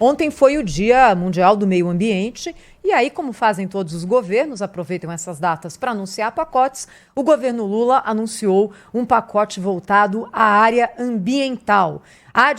Ontem foi o Dia Mundial do Meio Ambiente e aí, como fazem todos os governos, aproveitam essas datas para anunciar pacotes, o governo Lula anunciou um pacote voltado à área ambiental. A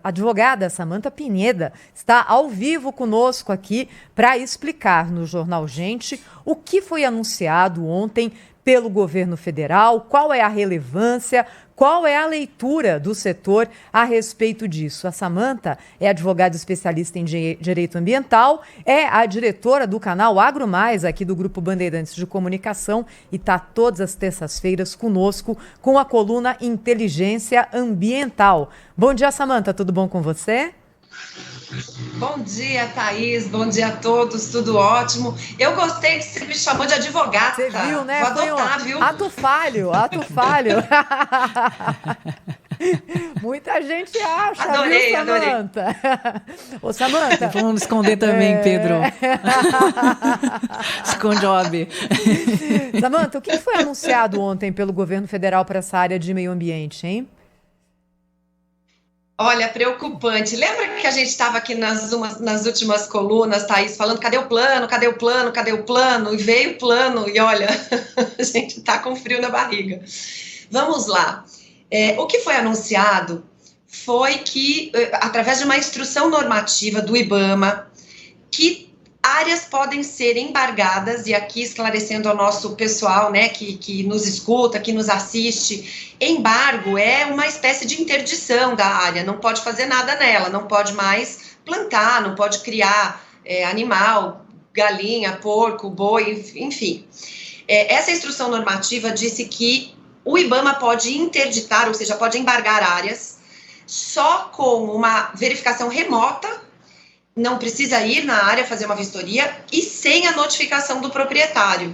advogada Samantha Pineda está ao vivo conosco aqui para explicar no Jornal Gente o que foi anunciado ontem pelo governo federal, qual é a relevância, qual é a leitura do setor a respeito disso. A Samantha é advogada especialista em direito ambiental, é a diretora do canal Agro Mais, aqui do Grupo Bandeirantes de Comunicação, e está todas as terças-feiras conosco com a coluna Inteligência Ambiental. Bom dia, Samantha, tudo bom com você? Bom dia, Thaís. Bom dia a todos. Tudo ótimo. Eu gostei que você me chamou de advogada. Você viu, né? Vou adotar, viu? Ato falho. Muita gente acha, adorei, viu, Samantha? Ô, Samantha. Vamos esconder também, Pedro. Esconde, Job. Samantha, o que foi anunciado ontem pelo governo federal para essa área de meio ambiente, hein? Olha, preocupante. Lembra que a gente estava aqui nas últimas colunas, Thaís, falando cadê o plano, cadê o plano, cadê o plano? E veio o plano e olha, a gente está com frio na barriga. Vamos lá. O que foi anunciado foi que, através de uma instrução normativa do IBAMA, que áreas podem ser embargadas, e aqui esclarecendo ao nosso pessoal, né, que nos escuta, que nos assiste, embargo é uma espécie de interdição da área, não pode fazer nada nela, não pode mais plantar, não pode criar animal, galinha, porco, boi, enfim. Essa instrução normativa disse que o IBAMA pode interditar, ou seja, pode embargar áreas, só com uma verificação remota, não precisa ir na área fazer uma vistoria e sem a notificação do proprietário.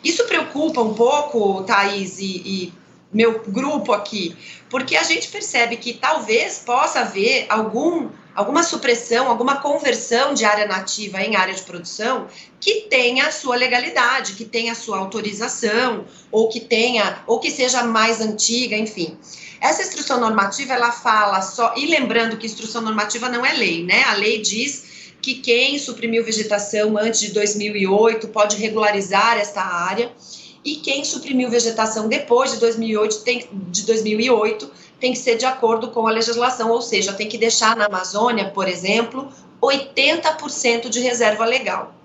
Isso preocupa um pouco, Thaís, e meu grupo aqui, porque a gente percebe que talvez possa haver alguma supressão, alguma conversão de área nativa em área de produção que tenha a sua legalidade, que tenha a sua autorização, ou que seja mais antiga, enfim. Essa instrução normativa, ela fala só, e lembrando que instrução normativa não é lei, né? A lei diz que quem suprimiu vegetação antes de 2008 pode regularizar esta área, e quem suprimiu vegetação depois de 2008 tem que ser de acordo com a legislação, ou seja, tem que deixar na Amazônia, por exemplo, 80% de reserva legal.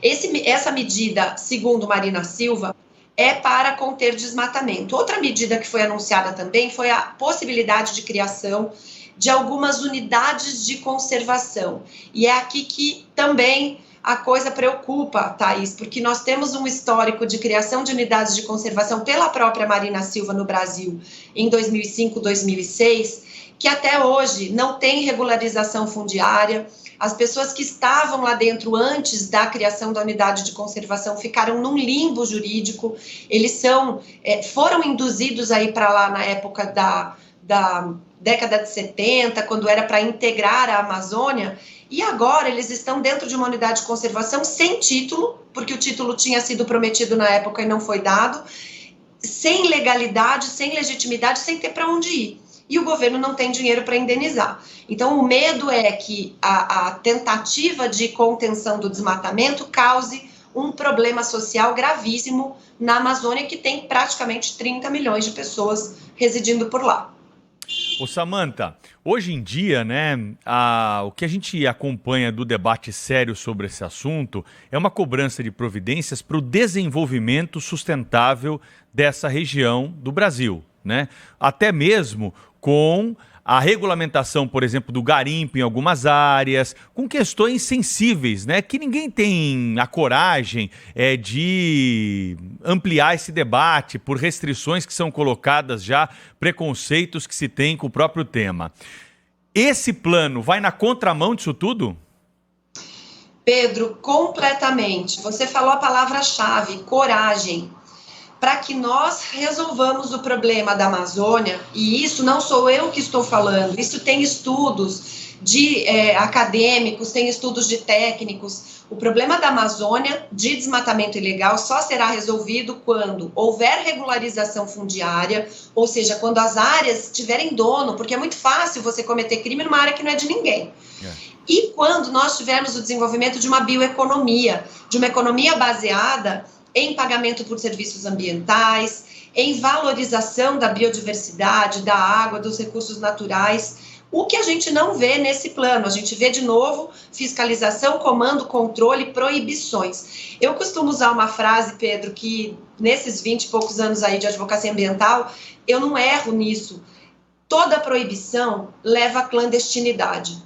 Essa medida, segundo Marina Silva, é para conter desmatamento. Outra medida que foi anunciada também foi a possibilidade de criação de algumas unidades de conservação. E é aqui que também a coisa preocupa, Thaís, porque nós temos um histórico de criação de unidades de conservação pela própria Marina Silva no Brasil em 2005, 2006, que até hoje não tem regularização fundiária. As pessoas que estavam lá dentro antes da criação da unidade de conservação ficaram num limbo jurídico. Eles foram induzidos aí para lá na época da década de 70, quando era para integrar a Amazônia, e agora eles estão dentro de uma unidade de conservação sem título, porque o título tinha sido prometido na época e não foi dado, sem legalidade, sem legitimidade, sem ter para onde ir. E o governo não tem dinheiro para indenizar. Então, o medo é que a tentativa de contenção do desmatamento cause um problema social gravíssimo na Amazônia, que tem praticamente 30 milhões de pessoas residindo por lá. Ô Samantha, hoje em dia, né, o que a gente acompanha do debate sério sobre esse assunto é uma cobrança de providências para o desenvolvimento sustentável dessa região do Brasil, né? Até mesmo com a regulamentação, por exemplo, do garimpo em algumas áreas, com questões sensíveis, né, que ninguém tem a coragem de ampliar esse debate por restrições que são colocadas já, preconceitos que se tem com o próprio tema. Esse plano vai na contramão disso tudo? Pedro, completamente. Você falou a palavra-chave, coragem. Para que nós resolvamos o problema da Amazônia, e isso não sou eu que estou falando, isso tem estudos acadêmicos, tem estudos de técnicos. O problema da Amazônia, de desmatamento ilegal, só será resolvido quando houver regularização fundiária, ou seja, quando as áreas tiverem dono, porque é muito fácil você cometer crime numa área que não é de ninguém. E quando nós tivermos o desenvolvimento de uma bioeconomia, de uma economia baseada em pagamento por serviços ambientais, em valorização da biodiversidade, da água, dos recursos naturais, o que a gente não vê nesse plano. A gente vê, de novo, fiscalização, comando, controle, proibições. Eu costumo usar uma frase, Pedro, que nesses 20 e poucos anos aí de advocacia ambiental, eu não erro nisso. Toda proibição leva à clandestinidade.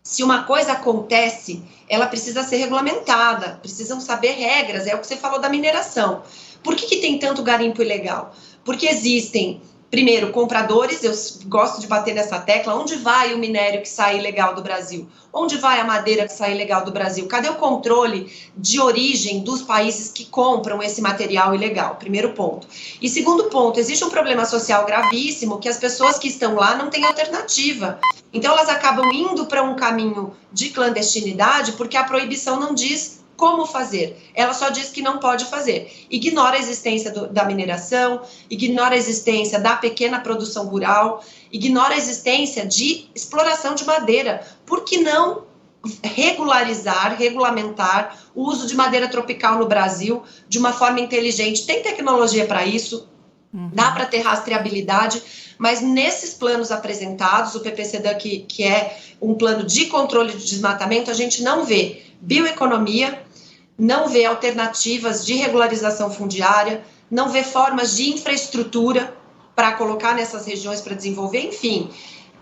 Se uma coisa acontece, ela precisa ser regulamentada, precisam saber regras, é o que você falou da mineração. Por que tem tanto garimpo ilegal? Porque existem, primeiro, compradores, eu gosto de bater nessa tecla, onde vai o minério que sai ilegal do Brasil? Onde vai a madeira que sai ilegal do Brasil? Cadê o controle de origem dos países que compram esse material ilegal? Primeiro ponto. E segundo ponto, existe um problema social gravíssimo que as pessoas que estão lá não têm alternativa. Então elas acabam indo para um caminho de clandestinidade porque a proibição não diz como fazer, ela só diz que não pode fazer. Ignora a existência da mineração, ignora a existência da pequena produção rural, ignora a existência de exploração de madeira. Por que não regulamentar o uso de madeira tropical no Brasil de uma forma inteligente? Tem tecnologia para isso, dá para ter rastreabilidade, mas nesses planos apresentados, o PPCDAN, que é um plano de controle de desmatamento, a gente não vê bioeconomia, não vê alternativas de regularização fundiária, não vê formas de infraestrutura para colocar nessas regiões para desenvolver, enfim.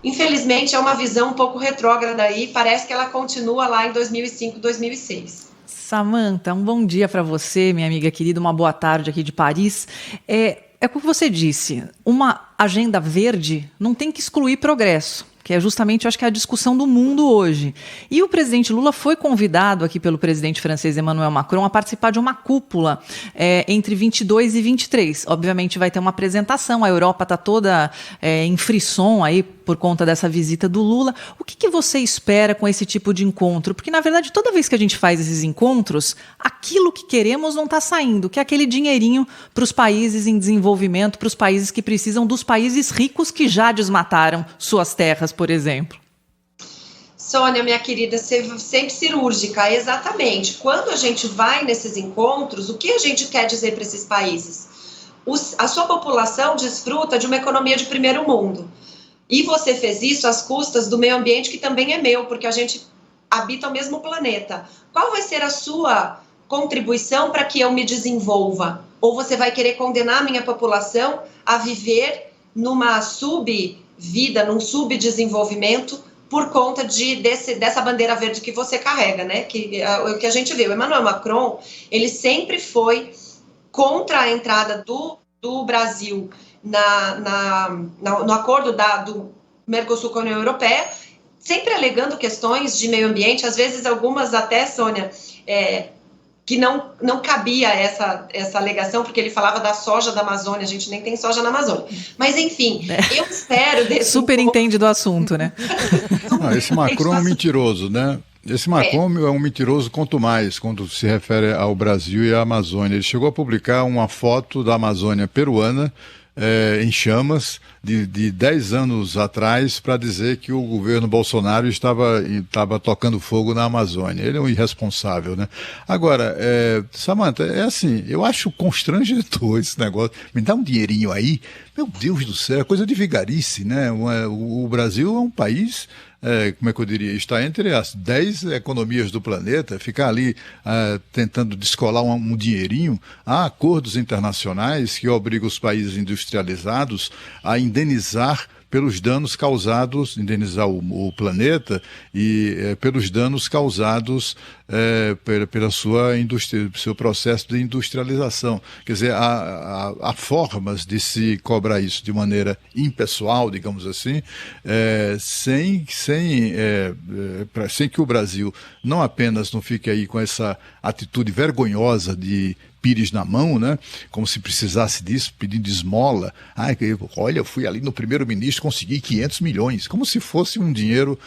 Infelizmente, é uma visão um pouco retrógrada aí, parece que ela continua lá em 2005, 2006. Samantha, um bom dia para você, minha amiga querida, uma boa tarde aqui de Paris. É como você disse, uma agenda verde não tem que excluir progresso, que é justamente, eu acho que é a discussão do mundo hoje. E o presidente Lula foi convidado aqui pelo presidente francês Emmanuel Macron a participar de uma cúpula entre 22 e 23. Obviamente vai ter uma apresentação, a Europa está toda em frisson aí por conta dessa visita do Lula. O que você espera com esse tipo de encontro? Porque, na verdade, toda vez que a gente faz esses encontros, aquilo que queremos não está saindo, que é aquele dinheirinho para os países em desenvolvimento, para os países que precisam dos países ricos que já desmataram suas terras, por exemplo. Sônia, minha querida, sempre cirúrgica, exatamente. Quando a gente vai nesses encontros, o que a gente quer dizer para esses países? A sua população desfruta de uma economia de primeiro mundo. E você fez isso às custas do meio ambiente, que também é meu, porque a gente habita o mesmo planeta. Qual vai ser a sua contribuição para que eu me desenvolva? Ou você vai querer condenar a minha população a viver numa subvida, num subdesenvolvimento, por conta dessa bandeira verde que você carrega, né? Que a gente vê. O Emmanuel Macron, ele sempre foi contra a entrada do Brasil no acordo do Mercosul com a União Europeia, sempre alegando questões de meio ambiente, às vezes algumas até, Sônia, que não cabia essa alegação, porque ele falava da soja da Amazônia, a gente nem tem soja na Amazônia. Mas, enfim, eu espero... Super entende do assunto, né? Esse Macron é um mentiroso, né? Esse Macron é um mentiroso quanto mais, quando se refere ao Brasil e à Amazônia. Ele chegou a publicar uma foto da Amazônia peruana, em chamas, de 10 anos atrás, para dizer que o governo Bolsonaro estava tocando fogo na Amazônia. Ele é um irresponsável, né? Agora, Samantha, é assim, eu acho constrangedor esse negócio. Me dá um dinheirinho aí, meu Deus do céu, é coisa de vigarice, né? O Brasil é um país... como é que eu diria, está entre as 10 economias do planeta, ficar ali tentando descolar um dinheirinho. Há acordos internacionais que obrigam os países industrializados a indenizar pelos danos causados, indenizar o planeta e pelos danos causados pela sua indústria, seu processo de industrialização. Quer dizer, há formas de se cobrar isso de maneira impessoal, digamos assim, sem que o Brasil não apenas não fique aí com essa atitude vergonhosa de pires na mão, né? Como se precisasse disso, pedindo esmola. Olha, eu fui ali no primeiro-ministro, consegui 500 milhões, como se fosse um dinheiro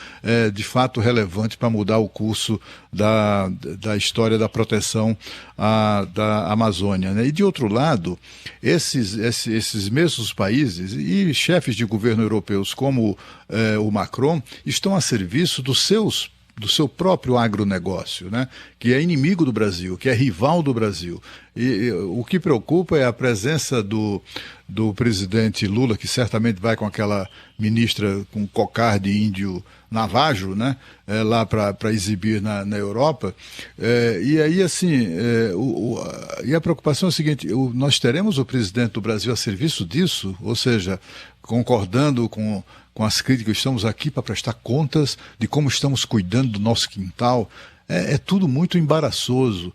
de fato relevante para mudar o curso da história da proteção da Amazônia, né? E de outro lado, esses mesmos países e chefes de governo europeus como o Macron estão a serviço do seu próprio agronegócio, né? Que é inimigo do Brasil, que é rival do Brasil. E o que preocupa é a presença do presidente Lula, que certamente vai com aquela ministra com cocar de índio navajo, né? Lá para exibir na Europa. E aí, assim, e a preocupação é a seguinte: nós teremos o presidente do Brasil a serviço disso, ou seja, concordando com as críticas, estamos aqui para prestar contas de como estamos cuidando do nosso quintal. É tudo muito embaraçoso.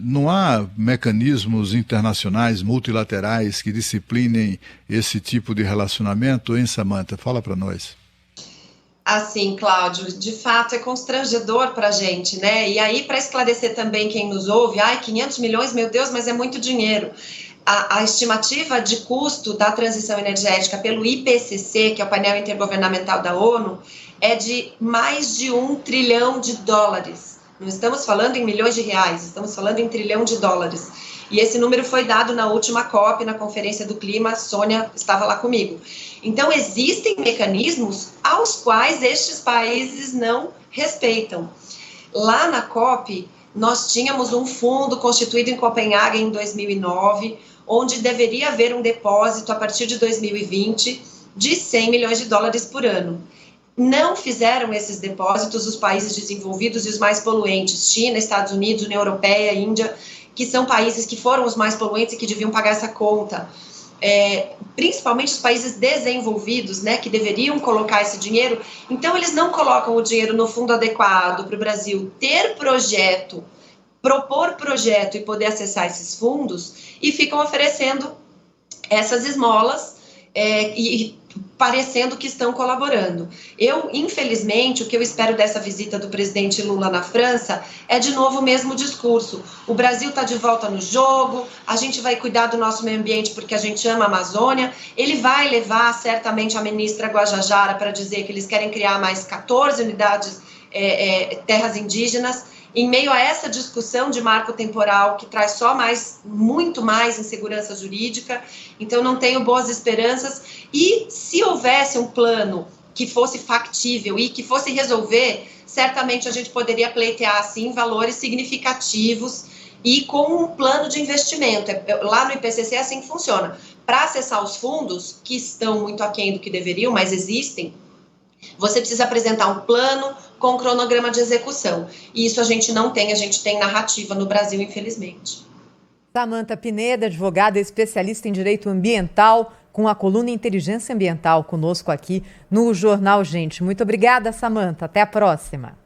Não há mecanismos internacionais, multilaterais, que disciplinem esse tipo de relacionamento, hein, Samantha? Fala para nós. Assim, Cláudio, de fato é constrangedor para a gente, né? E aí, para esclarecer também quem nos ouve, 500 milhões, meu Deus, mas é muito dinheiro. A estimativa de custo da transição energética pelo IPCC, que é o painel intergovernamental da ONU, é de mais de $1 trilhão. Não estamos falando em milhões de reais, estamos falando em $1 trilhão. E esse número foi dado na última COP, na Conferência do Clima, a Sônia estava lá comigo. Então, existem mecanismos aos quais estes países não respeitam. Lá na COP, nós tínhamos um fundo constituído em Copenhague em 2009, onde deveria haver um depósito a partir de 2020 de $100 milhões por ano. Não fizeram esses depósitos os países desenvolvidos e os mais poluentes, China, Estados Unidos, União Europeia, Índia, que são países que foram os mais poluentes e que deviam pagar essa conta. Principalmente os países desenvolvidos, né, que deveriam colocar esse dinheiro. Então, eles não colocam o dinheiro no fundo adequado para o Brasil ter projeto, propor projeto e poder acessar esses fundos, e ficam oferecendo essas esmolas e parecendo que estão colaborando. Infelizmente, o que eu espero dessa visita do presidente Lula na França é de novo o mesmo discurso. O Brasil está de volta no jogo, a gente vai cuidar do nosso meio ambiente porque a gente ama a Amazônia. Ele vai levar certamente a ministra Guajajara para dizer que eles querem criar mais 14 unidades terras indígenas. Em meio a essa discussão de marco temporal que traz muito mais insegurança jurídica, então não tenho boas esperanças. E se houvesse um plano que fosse factível e que fosse resolver, certamente a gente poderia pleitear, sim, valores significativos e com um plano de investimento. Lá no IPCC é assim que funciona. Para acessar os fundos, que estão muito aquém do que deveriam, mas existem, você precisa apresentar um plano com um cronograma de execução. E isso a gente não tem, a gente tem narrativa no Brasil, infelizmente. Samantha Pineda, advogada especialista em direito ambiental, com a coluna Inteligência Ambiental conosco aqui no Jornal Gente. Muito obrigada, Samantha. Até a próxima.